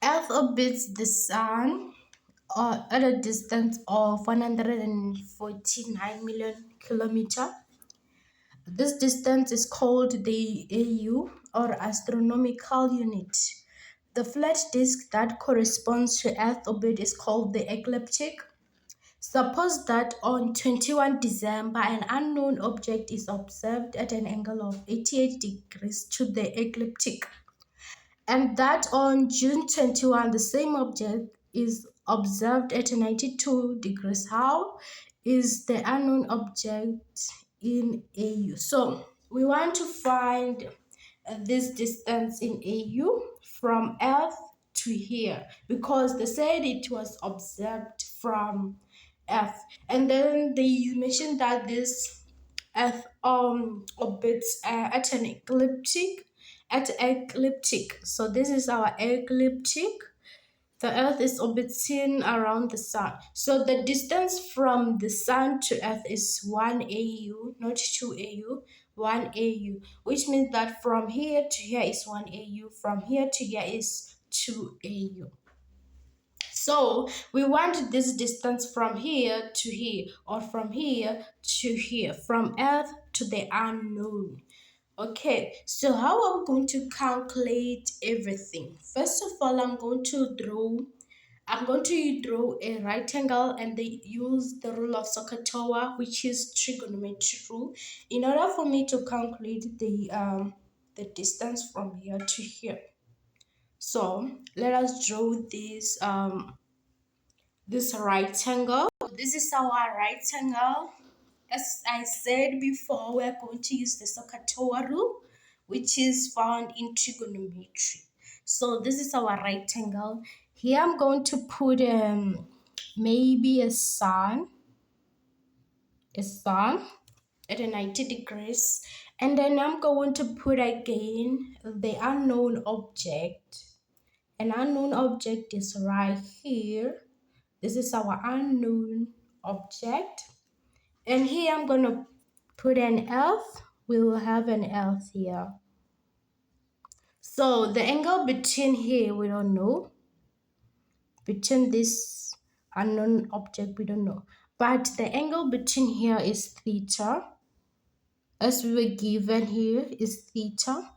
Earth orbits the Sun at a distance of 149 million kilometers. This distance is called the AU or astronomical unit. The flat disk that corresponds to Earth orbit is called the ecliptic. Suppose that on 21 December, an unknown object is observed at an angle of 88 degrees to the ecliptic, and that on June 21, the same object is observed at 92 degrees. How is the unknown object in AU? So we want to find this distance in AU from Earth to here, because they said it was observed from Earth, and then they mentioned that this Earth orbits at an ecliptic. So this is our ecliptic. The Earth is orbiting around the Sun. So the distance from the Sun to Earth is 1 AU, not 2 AU, 1 AU, which means that from here to here is 1 AU, from here to here is 2 AU. So we want this distance from here to here, or from here to here, from Earth to the unknown. Okay, so how are we going to calculate everything? First of all, I'm going to draw a right angle, and they use the rule of Sokotowa, which is trigonometry rule, in order for me to calculate the distance from here to here. So let us draw this right angle. This is our right angle. As I said before, we're going to use the Sokotowa rule, which is found in trigonometry. So this is our right angle. Here I'm going to put maybe a sun at a 90 degrees, and then I'm going to put again the unknown object. An unknown object is right here. This is our unknown object. And here I'm going to put an Earth. We will have an Earth here. So the angle between here, we don't know. Between this unknown object, we don't know. But the angle between here is theta. As we were given here is theta.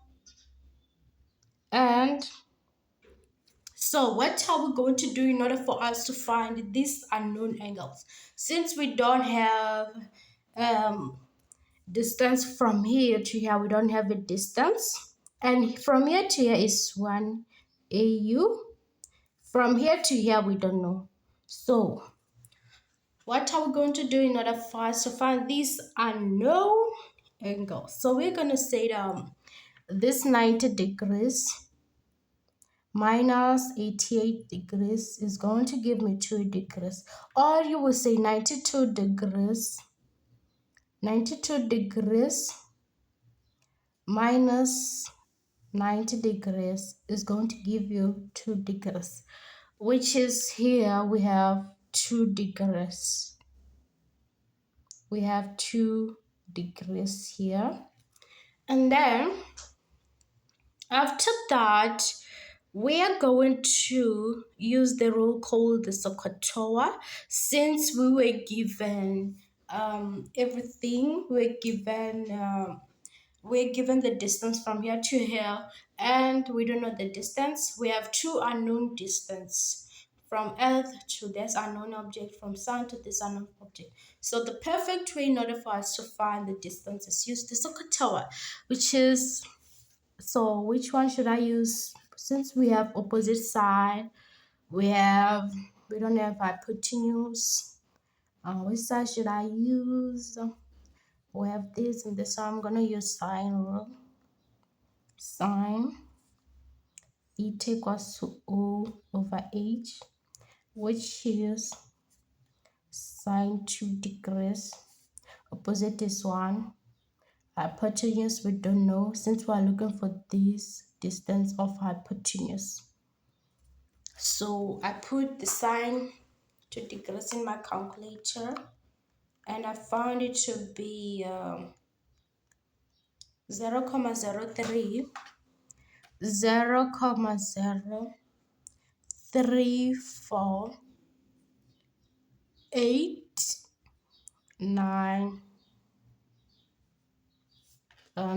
And so what are we going to do in order for us to find these unknown angles? Since we don't have distance from here to here, we don't have a distance, and from here to here is 1 AU. From here to here, we don't know. So what are we going to do in order for us to find these unknown angles? So we're going to say this 90 degrees minus 88 degrees is going to give me 2 degrees, or you will say 92 degrees minus 90 degrees is going to give you 2 degrees, which is here we have 2 degrees. We have 2 degrees here. And then after that, we are going to use the rule called the Sokotowa. Since we were given everything, we're given the distance from here to here, and we don't know the distance. We have 2 unknown distance from Earth to this unknown object, from Sun to this unknown object. So the perfect way in order for us to find the distance is use the Sokotowa, which is, so which one should I use? Since we have opposite side, we don't have hypotenuse. Which side should I use? We have this and this, so I'm gonna use sine rule. Sine theta equals to O over H, which is sine 2 degrees. Opposite is 1. Hypotenuse we don't know, since we are looking for this distance of hypotenuse. So I put the sine 2 degrees in my calculator, and I found it to be 0.03 3, 4, 8, 9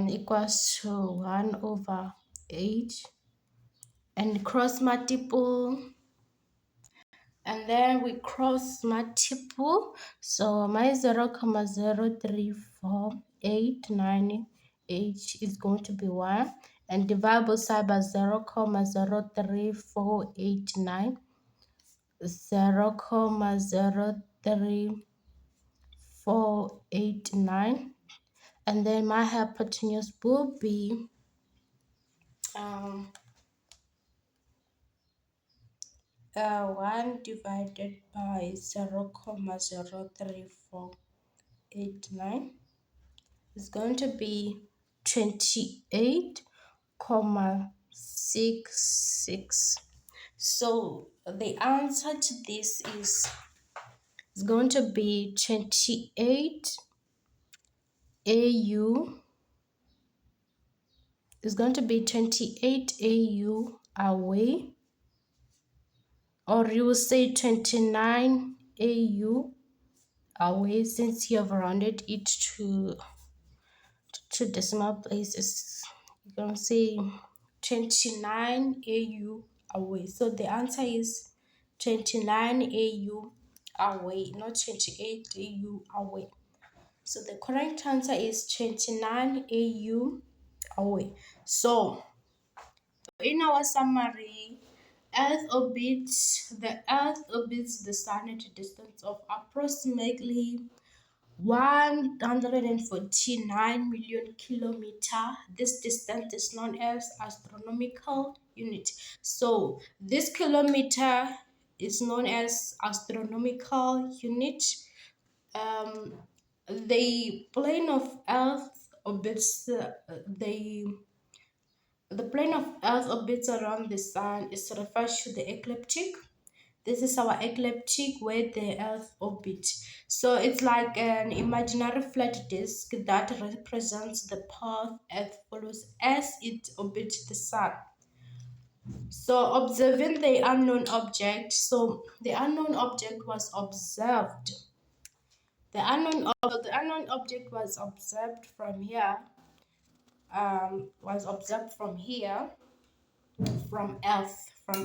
equals to 1 over 8, and cross multiple, and then we cross multiple. So my 0,03489 is going to be 1, and divide both sides by 0,03489, 0,03489, and then my hypotenuse will be um 1 divided by 0,03489 is going to be 28,66. So the answer to this is going to be 28 AU, is going to be 28 AU away, or you will say 29 AU away, since you have rounded it to decimal places. You can say 29 AU away. So the answer is 29 AU away, not 28 AU away. So the correct answer is 29 AU away. So in our summary, the Earth orbits the Sun at a distance of approximately 149 million kilometer. This distance is known as astronomical unit. So this kilometer is known as astronomical unit. Um, the plane of Earth orbits the plane of Earth orbits around the Sun is referred to the ecliptic. This is our ecliptic where the Earth orbits. So it's like an imaginary flat disk that represents the path Earth follows as it orbits the Sun. So observing the unknown object. So the unknown object was observed. The unknown object was observed from here. From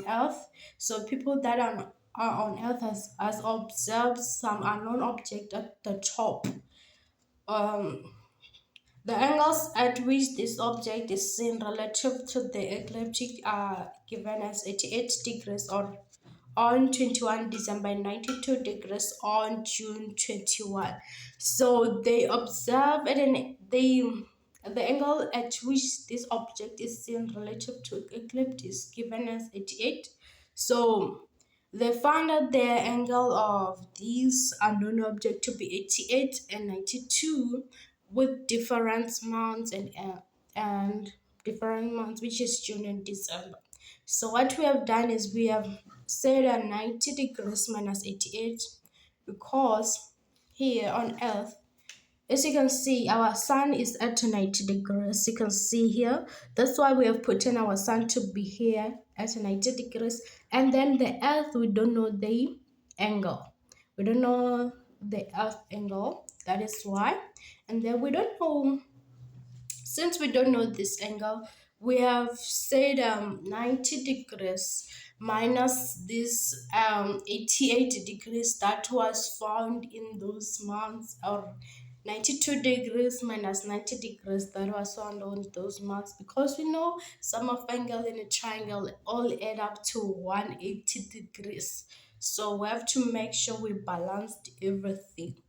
Earth. So people that are on Earth has observed some unknown object at the top. The angles at which this object is seen relative to the ecliptic are given as 88 degrees on 21 December, 92 degrees on June 21. So they observe and the angle at which this object is seen relative to eclipse is given as 88. So they found out the angle of these unknown object to be 88 and 92 with different months and different months, which is June and December. So what we have done is we have set a 90 degrees minus 88 because here on Earth, as you can see, our sun is at 90 degrees. You can see here. That's why we have put in our sun to be here at 90 degrees. And then the Earth, we don't know the angle. We don't know the Earth angle. That is why. And then we don't know, since we don't know this angle, we have said 90 degrees minus this 88 degrees that was found in those months, or 92 degrees minus 90 degrees that was found on those months, because we know sum of angle in a triangle all add up to 180 degrees. So we have to make sure we balanced everything.